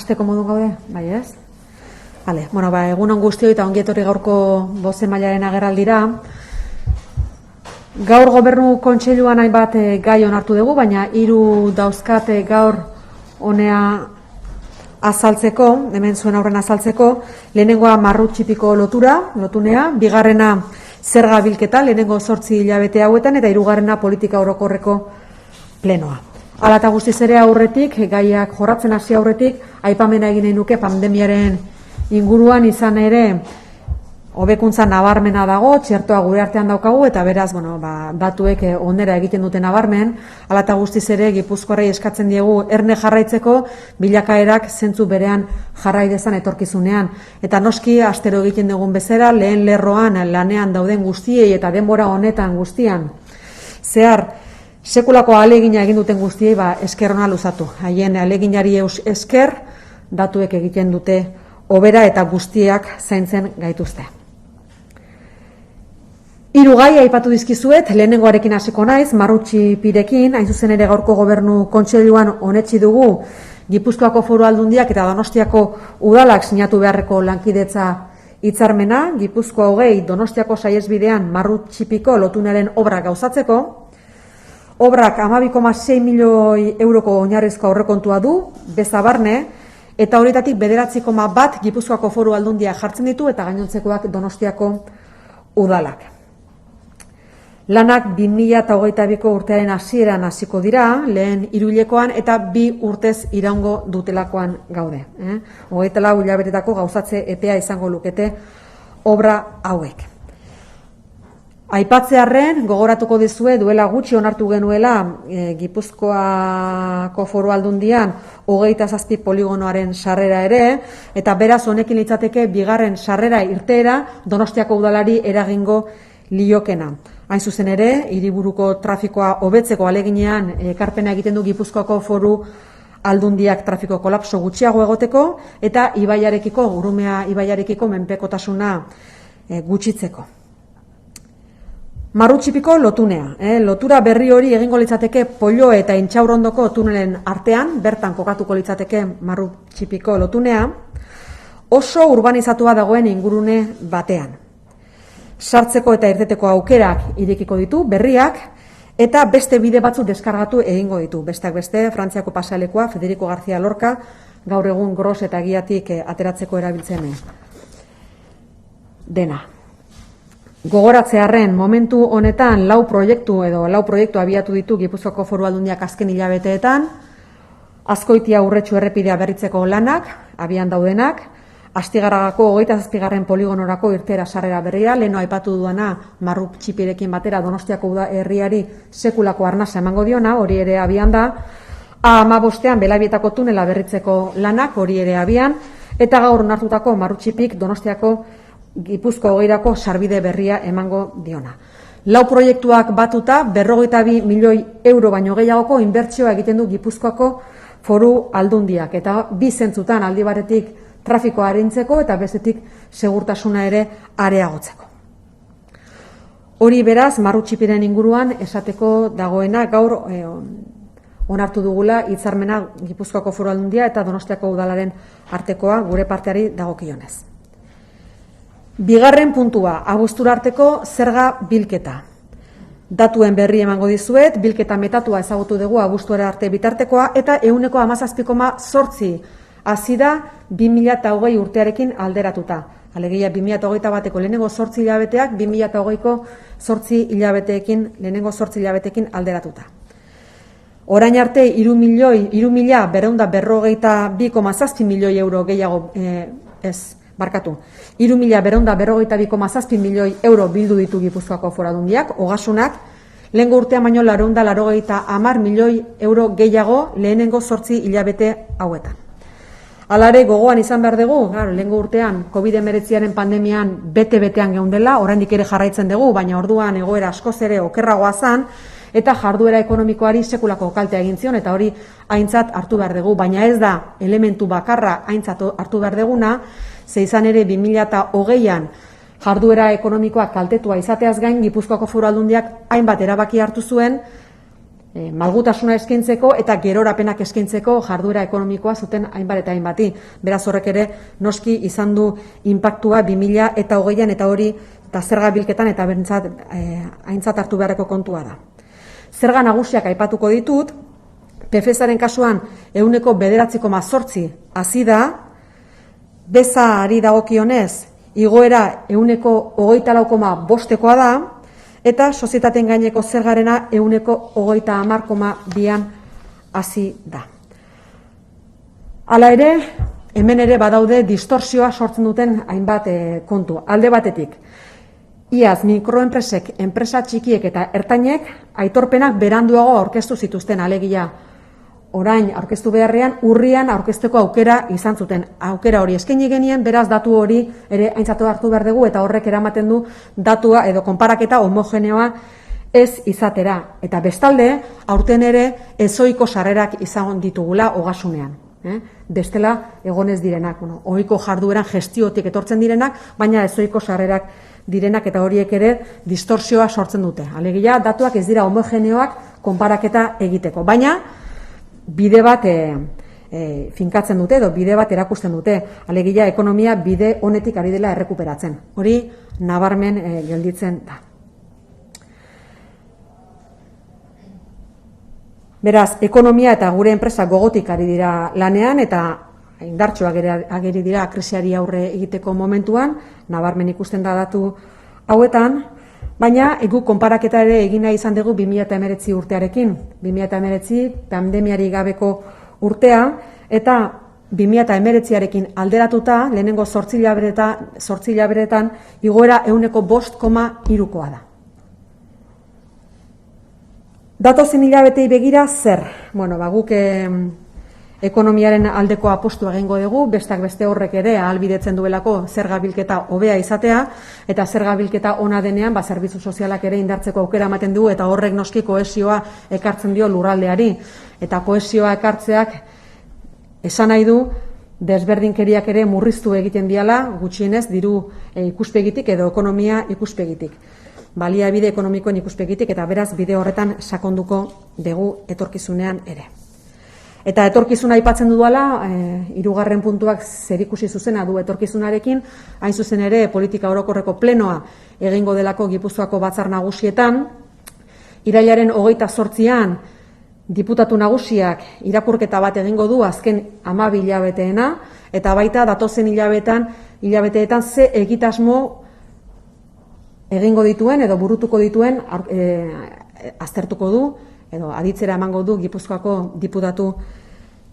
Asteko modun gaude, bai ez? Vale, bueno, egunon guztioi eta ongi etorri gaurko bozemailaren agerraldira. Gaur gobernu kontseiluan hainbat gai onartu dugu, baina 3 dauzkate gaur honea azaltzeko, hemen zuen aurren azaltzeko. Lehenengoa marrutxipiko lotunea, bigarrena zerga bilketa, lehenengo 8 hilabete hauetan, eta hirugarrena politika orokorreko plenoa. Hala eta guztiz ere aurretik, gaiak jorratzen hasi aurretik, aipamena egin nahi nuke pandemiaren inguruan izan ere hobekuntza nabarmena dago, txertoa gure artean daukagu, eta beraz, datuek onera egiten duten nabarmen. Hala eta guztiz ere Gipuzkoarrei eskatzen diegu erne jarraitzeko, bilakaerak zentzu berean jarrai dezan etorkizunean. Eta noski, astero egiten dugun bezala, lehen lerroan lanean dauden guztiei eta denbora honetan guztian zehar, sekulako ahalegina egin duten guztiei esker ona luzatu. Haien ahaleginari esker datuek egiten dute hobera eta guztiak zaintzen gaituzte. 3 gai aipatu dizkizuet, lehenengoarekin hasiko naiz, marrutxipirekin, hain zuzen ere gaurko gobernu kontseiluan onetsi dugu Gipuzkoako Foru Aldundiak eta Donostiako udalak sinatu beharreko lankidetza hitzarmena, Gipuzkoa 20 Donostiako saihesbidean marrutxipiko lotunaren obra gauzatzeko. Obrak 12,6 milioi euroko oinarrizko aurrekontua du, beza barne, eta horietatik 9,1 Gipuzkoako Foru Aldundia jartzen ditu eta gainontzekoak Donostiako udalak. Lanak 2022ko urtearen hasieran hasiko dira, lehen hiruhilekoan eta 2 urtez iraungo dutelakoan gaude. 24 hilabetetako gauzatze epea izango lukete obra hauek. Aipatzearren, gogoratuko dizue duela gutxi onartu genuela Gipuzkoako Foru Aldundian 27 poligonoaren sarrera ere, eta beraz honekin litzateke bigarren sarrera irteera Donostiako udalari eragingo liokena. Hain zuzen ere, hiriburuko trafikoa hobetzeko aleginean ekarpena egiten du Gipuzkoako Foru Aldundiak trafiko kolapso gutxiago egoteko eta Urumea ibaiarekiko menpekotasuna gutxitzeko. Marrutxipiko lotunea. Lotura berri hori egingo litzateke Pollo eta Intxaurrondoko tunelen artean, bertan kokatuko litzateke Marrutxipiko lotunea, oso urbanizatua dagoen ingurune batean. Sartzeko eta irteteko aukerak irekiko ditu, berriak, eta beste bide batzu deskargatu egingo ditu. Besteak beste, Frantziako pasealekua, Federico García Lorca, gaur egun Gros eta Giatik ateratzeko erabiltzen dena. Gogoratzearren, momentu honetan 4 proiektu abiatu ditu Gipuzkoako Foru Aldundiak azken hilabeteetan, Azkoitia Urretxu errepidea berritzeko lanak, abian daudenak, Astigarragako 27. poligonorako irtera sarrera berria, leheno aipatu duana Marrutxipirekin batera Donostiako herriari sekulako arnasa emango diona, hori ere abian da, A15 Belabietako tunela berritzeko lanak, hori ere abian, eta gaur onartutako Marrutxipik Donostiako Gipuzko 20ko sarbide berria emango diona. 4 proiektuak batuta 42 milioi euro baino gehiagoko inbertsioa egiten du Gipuzkoako Foru Aldundiak, eta 2 zentzutan aldi batetik trafikoa arintzeko eta bestetik segurtasuna ere areagotzeko. Hori beraz, Marrutxipiren inguruan esateko dagoena gaur onartu dugula hitzarmena Gipuzkoako Foru Aldundia eta Donostiako udalaren artekoa gure parteari dagokionez. Bigarren puntua, abuztura arteko zerga bilketa. Datuen berri emango dizuet, bilketa metatua ezagutu dugu abuztuara arte bitartekoa eta 17,8 hasi da 2020 urtearekin alderatuta. Alegia 2021ko lehenengo 8 hilabeteak 2020ko 8 hilabeteekin alderatuta. Orain arte 3.252,7 milioi euro gehiago 3.252,7 milioi euro bildu ditu Gipuzkoako Foru Aldundiak, ogasunak, lehengo urtean baino 490 milioi euro gehiago lehenengo 8 hilabete hauetan. Alare gogoan izan behar dugu, lehengo urtean COVID-19 pandemian bete-betean geundela, oraindik ere jarraitzen dugu, baina orduan egoera askoz ere okerragoa zan, eta jarduera ekonomikoari sekulako kaltea egin zion, eta hori aintzat hartu behar dugu, baina ez da elementu bakarra aintzat hartu behar duguna, ze izan ere 2020an jarduera ekonomikoa kaltetua izateaz gain, Gipuzkoako Foru Aldundiak hainbat erabaki hartu zuen, malgutasuna eskaintzeko eta gerorapenak eskaintzeko jarduera ekonomikoa zuten hainbat eta hainbati. Beraz horrek ere noski izan du inpaktua 2020an eta hori eta zerga bilketan eta bentsat aintzat hartu beharreko kontua da. Zerga nagusiak aipatuko ditut, PFS-aren kasuan 9,8% hazi da, bezari dagokionez igoera 24,5%koa da, eta sozietateen gaineko zergarena 10,30,2an hazi da. Hala ere, hemen ere badaude distorsioa sortzen duten hainbat kontu. Alde batetik, iaz mikroenpresek, enpresa txikiek eta ertainek aitorpenak beranduago aurkeztu zituzten, alegia orain aurkeztu beharrean urrian aurkezteko aukera izan zuten. Aukera hori eskaini genien, beraz datu hori ere aintzatu hartu behar dugu eta horrek eramaten du datua edo konparaketa homogeneoa ez izatera. Eta bestalde, aurten ere ezohiko sarrerak izan ditugula ogasunean. Bestela egonez direnak, ohiko jardueran gestiotik etortzen direnak, baina ezohiko sarrerak direnak eta horiek ere distorsioa sortzen dute. Alegia, datuak ez dira homogeneoak konparaketa egiteko, baina bide bat finkatzen dute edo bide bat erakusten dute. Alegia, ekonomia bide honetik ari dela errekuperatzen. Hori nabarmen gelditzen da. Beraz, ekonomia eta gure enpresa gogotik ari dira lanean eta indartsuak ageri dira krisiari aurre egiteko momentuan, nabarmen ikusten da datu hauetan, baina guk konparaketa ere egin nahi izan dugu 2019 urtearekin. 2019 pandemiari gabeko urtea eta 2019arekin alderatuta lehenengo 8 hilabetetan igoera 5,3%koa da. Datozen hilabetei begira zer? Bueno, guk ekonomiaren aldeko apostu egingo dugu, besteak beste horrek ere ahalbidetzen duelako zerga bilketa hobea izatea, eta zerga bilketa ona denean, zerbitzu sozialak ere indartzeko aukera ematen du, eta horrek noski kohesioa ekartzen dio lurraldeari. Eta kohesioa ekartzeak esan nahi du, desberdinkeriak ere murriztu egiten diala, gutxienez diru ikuspegitik edo ekonomia ikuspegitik. Baliabide ekonomikoen ikuspegitik eta beraz bide horretan sakonduko dugu etorkizunean ere. Eta etorkizuna aipatzen dudala, hirugarren puntuak zerikusi zuzena du etorkizunarekin, hain zuzen ere politika orokorreko plenoa egingo delako Gipuzkoako batzar nagusietan, irailaren 28an diputatu nagusiak irakurketa bat egingo du azken 12 hilabeteena, eta baita datozen hilabeteetan ze egitasmo egingo dituen edo burutuko dituen aztertuko du edo aditzera emango du Gipuzkoako diputatu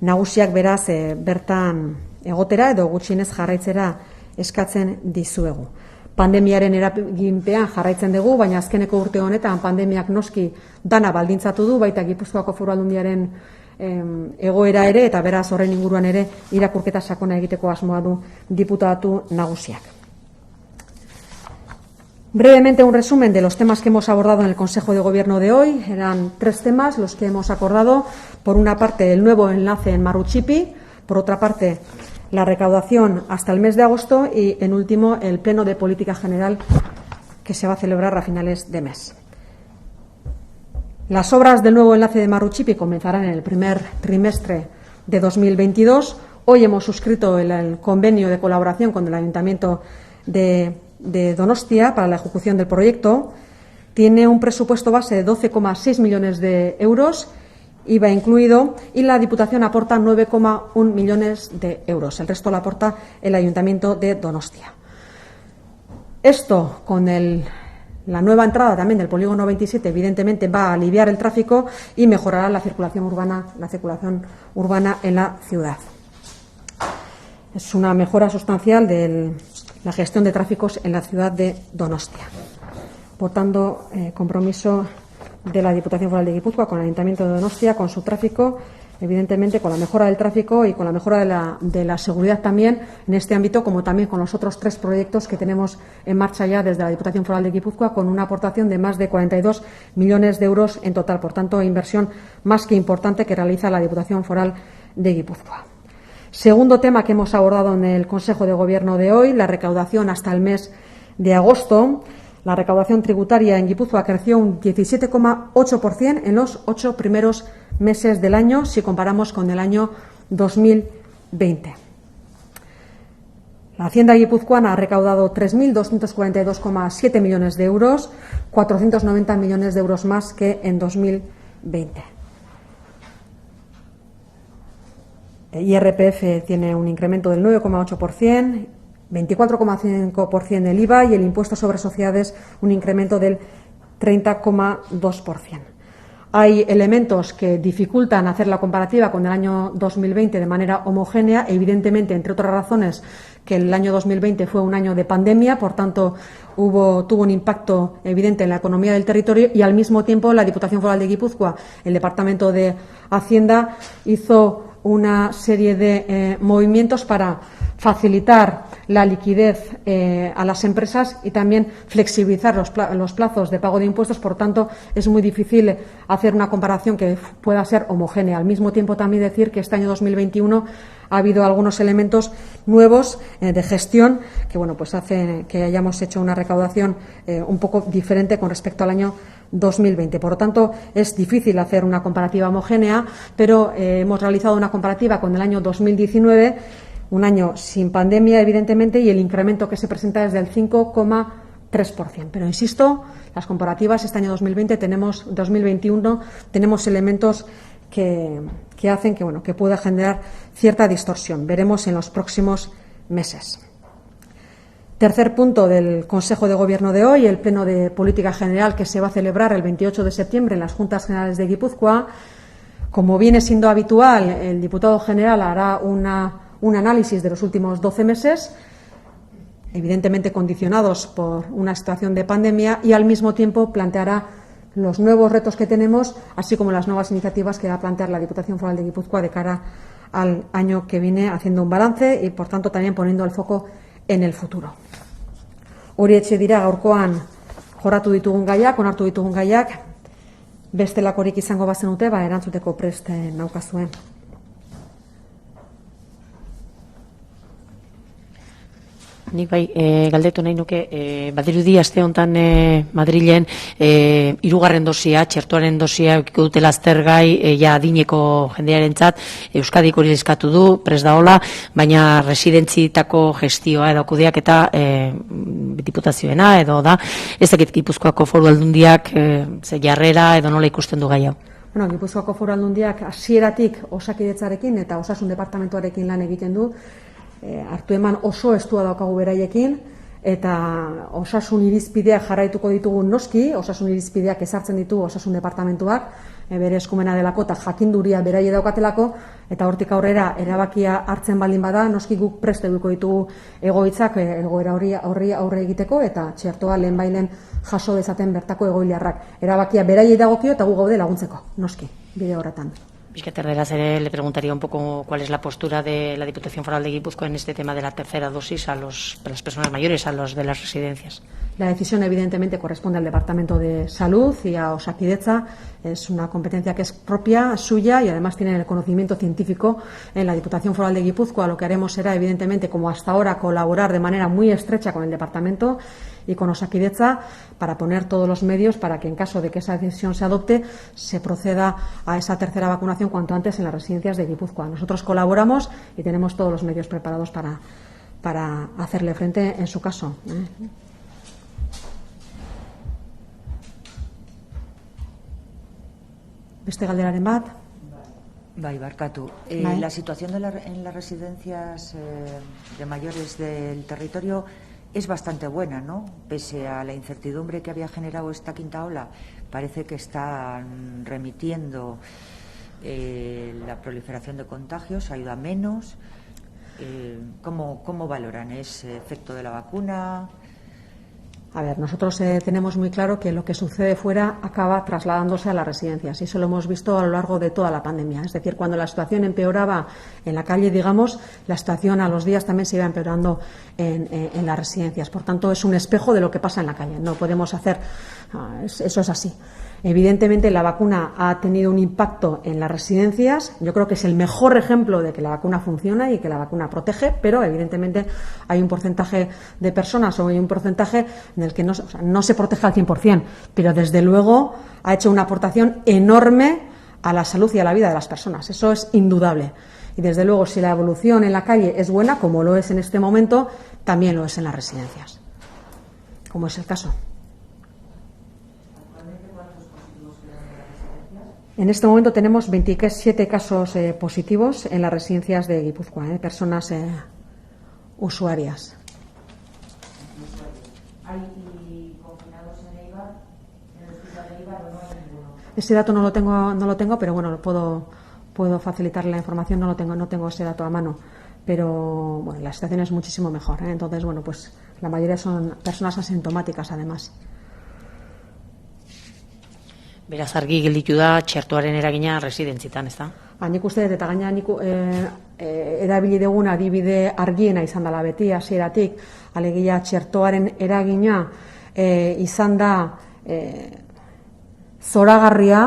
nagusiak beraz bertan egotera edo gutxienez jarraitzera eskatzen dizuegu. Pandemiaren eraginpean jarraitzen dugu, baina azkeneko urte honetan pandemiak noski dana baldintzatu du, baita Gipuzkoako Foru Aldundiaren egoera ere eta beraz horren inguruan ere irakurketa sakona egiteko asmoa du diputatu nagusiak. Brevemente un resumen de los temas que hemos abordado en el Consejo de Gobierno de hoy. Eran 3 temas los que hemos acordado. Por una parte, el nuevo enlace en Marruchipi. Por otra parte, la recaudación hasta el mes de agosto. Y, en último, el Pleno de Política General que se va a celebrar a finales de mes. Las obras del nuevo enlace de Marruchipi comenzarán en el primer trimestre de 2022. Hoy hemos suscrito el convenio de colaboración con el Ayuntamiento de Donostia para la ejecución del proyecto. Tiene un presupuesto base de 12,6 millones de euros, IVA incluido, y la Diputación aporta 9,1 millones de euros. El resto lo aporta el Ayuntamiento de Donostia. Esto, con la nueva entrada también del polígono 27, evidentemente va a aliviar el tráfico y mejorará la circulación urbana en la ciudad. Es una mejora sustancial de la gestión de tráficos en la ciudad de Donostia. Por tanto, compromiso de la Diputación Foral de Guipúzcoa con el Ayuntamiento de Donostia, con su tráfico, evidentemente con la mejora del tráfico y con la mejora de la seguridad también en este ámbito, como también con los otros 3 proyectos que tenemos en marcha ya desde la Diputación Foral de Guipúzcoa, con una aportación de más de 42 millones de euros en total. Por tanto, inversión más que importante que realiza la Diputación Foral de Guipúzcoa. Segundo tema que hemos abordado en el Consejo de Gobierno de hoy, la recaudación hasta el mes de agosto. La recaudación tributaria en Guipúzcoa creció un 17,8% en los 8 primeros meses del año, si comparamos con el año 2020. La Hacienda guipuzcoana ha recaudado 3.242,7 millones de euros, 490 millones de euros más que en 2020. El IRPF tiene un incremento del 9,8%, 24,5% del IVA y el impuesto sobre sociedades un incremento del 30,2%. Hay elementos que dificultan hacer la comparativa con el año 2020 de manera homogénea, evidentemente, entre otras razones, que el año 2020 fue un año de pandemia, por tanto, tuvo un impacto evidente en la economía del territorio y, al mismo tiempo, la Diputación Foral de Guipúzcoa, el Departamento de Hacienda, hizo una serie de movimientos para facilitar la liquidez a las empresas y también flexibilizar los plazos de pago de impuestos. Por tanto, es muy difícil hacer una comparación que pueda ser homogénea. Al mismo tiempo, también decir que este año 2021 ha habido algunos elementos nuevos de gestión que, pues hace que hayamos hecho una recaudación un poco diferente con respecto al año 2020. Por lo tanto, es difícil hacer una comparativa homogénea, pero hemos realizado una comparativa con el año 2019, un año sin pandemia, evidentemente, y el incremento que se presenta es del 5,3%. Pero, insisto, las comparativas este año 2021 tenemos elementos que hacen que pueda generar cierta distorsión. Veremos en los próximos meses. Tercer punto del Consejo de Gobierno de hoy, el Pleno de Política General que se va a celebrar el 28 de septiembre en las Juntas Generales de Guipúzcoa. Como viene siendo habitual, el diputado general hará un análisis de los últimos 12 meses, evidentemente condicionados por una situación de pandemia, y al mismo tiempo planteará los nuevos retos que tenemos, así como las nuevas iniciativas que va a plantear la Diputación Foral de Guipúzcoa de cara al año que viene, haciendo un balance y, por tanto, también poniendo el foco en el futuro. Horietxe dira gaurkoan jorratu ditugun gaiak, onartu ditugun gaiak, bestelakorik izango bazenute, erantzuteko prest naukazuen. Nik galdetu nahi nuke, badirudi aste honetan Madrilen hirugarren dosia, txertoaren dosia eukiko dutela aztergai adineko jendearentzat, Euskadik hori eskatu du, prest daola, baina residentzietako gestioa edo kudeaketa diputazioena edo da, ez dakit Gipuzkoako Foru Aldundiak ze jarrera edo nola ikusten du gai hau. Gipuzkoako Foru Aldundiak hasieratik Osakidetzarekin eta Osasun Departamentuarekin lan egiten du, hartu eman oso estua daukagu beraiekin, eta osasun irizpideak jarraituko ditugu noski, osasun irizpideak ezartzen ditu Osasun Departamentuak, bere eskumena delako eta jakinduria beraie daukatelako, eta hortik aurrera erabakia hartzen baldin bada, noski guk prest eduko ditugu egoitzak egoera horri aurre egiteko, eta txertoa lehenbailen jaso dezaten bertako egoiliarrak. Erabakia beraie dagokio eta gu gaude laguntzeko, noski, bide horretan. Vizcaterderas le preguntaría un poco cuál es la postura de la Diputación Foral de Guipúzcoa en este tema de la tercera dosis a las personas mayores, a los de las residencias. La decisión, evidentemente, corresponde al Departamento de Salud y a Osakidetza. Es una competencia que es propia, suya, y además tienen el conocimiento científico en la Diputación Foral de Guipúzcoa. Lo que haremos será, evidentemente, como hasta ahora, colaborar de manera muy estrecha con el Departamento y con Osakidetza para poner todos los medios para que, en caso de que esa decisión se adopte, se proceda a esa tercera vacunación cuanto antes en las residencias de Guipúzcoa. Nosotros colaboramos y tenemos todos los medios preparados para hacerle frente en su caso. Beste galderaren bat. Barkatu. La situación en las residencias de mayores del territorio es bastante buena, ¿no? Pese a la incertidumbre que había generado esta quinta ola, parece que están remitiendo la proliferación de contagios, ha ido a menos. ¿Cómo valoran? ¿Es efecto de la vacuna? A ver, nosotros tenemos muy claro que lo que sucede fuera acaba trasladándose a las residencias, y eso lo hemos visto a lo largo de toda la pandemia. Es decir, cuando la situación empeoraba en la calle, digamos, la situación a los días también se iba empeorando en las residencias. Por tanto, es un espejo de lo que pasa en la calle. No podemos hacer, eso es así. Evidentemente, la vacuna ha tenido un impacto en las residencias. Yo creo que es el mejor ejemplo de que la vacuna funciona y que la vacuna protege, pero evidentemente hay un porcentaje de personas o hay un porcentaje en el que no se protege al 100%, pero desde luego ha hecho una aportación enorme a la salud y a la vida de las personas. Eso es indudable. Y desde luego, si la evolución en la calle es buena, como lo es en este momento, también lo es en las residencias, como es el caso. En este momento tenemos 27 casos positivos en las residencias de Guipúzcoa, personas usuarias. ¿Hay confinados en Eibar? ¿En el hospital de Eibar o no hay ninguno? Ese dato no lo tengo, pero bueno, puedo facilitarle la información. No tengo ese dato a mano, pero bueno, la situación es muchísimo mejor. Entonces, bueno, pues la mayoría son personas asintomáticas, además. Beraz, argi gelditu da txertoaren eragina residentzietan, ez da? Nik uste dut, eta gaina erabili dugun adibide argiena izan dela beti, hasieratik, alegia txertoaren eragina izan da zoragarria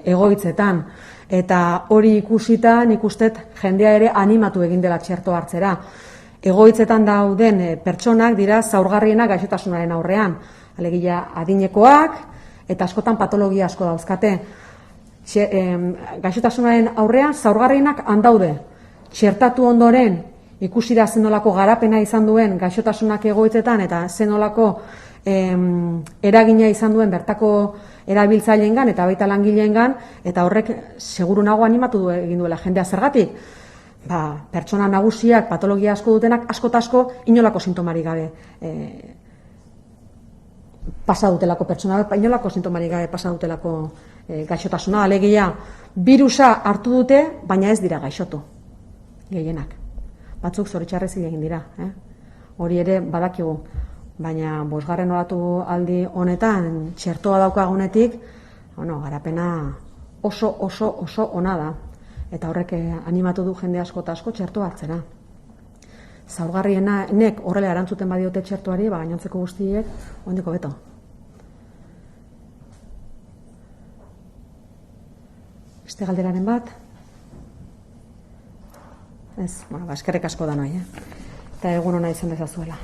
egoitzetan. Eta hori ikusita, nik uste jendea ere animatu egin dela txerto hartzera. Egoitzetan dauden pertsonak dira zaurgarrienak gaixotasunaren aurrean. Alegia adinekoak, eta askotan patologia asko dauzkate. Gaixotasunaren aurrean zaurgarrienak handaude. Txertatu ondoren ikusi da zenolako garapena izan duen gaixotasunak egoitzetan eta zenolako eragina izan duen bertako erabiltzaileengan eta baita langileengan, eta horrek seguru nago animatu egin duela jendea. Zergatik? Pertsona nagusiak patologia asko dutenak asko eta asko inolako sintomarik gabe pasa dutelako pertsona, inolako sintomarik gabe pasa dutelako gaixotasuna. Alegia, birusa hartu dute, baina ez dira gaixotu gehienak. Batzuk zoritxarrez egin dira, hori ere badakigu. Baina bosgarren olatu aldi honetan txertoa daukagunetik, garapena oso ona da. Eta horrek animatu du jende asko eta asko txertoa hartzera. Zaurgarrienek horrela erantzuten badiote txertoari, gainontzeko guztiek ondiko beto. Beste galderaren bat? Ez, eskerrik asko da noi, eta egun ona izan dezazuela.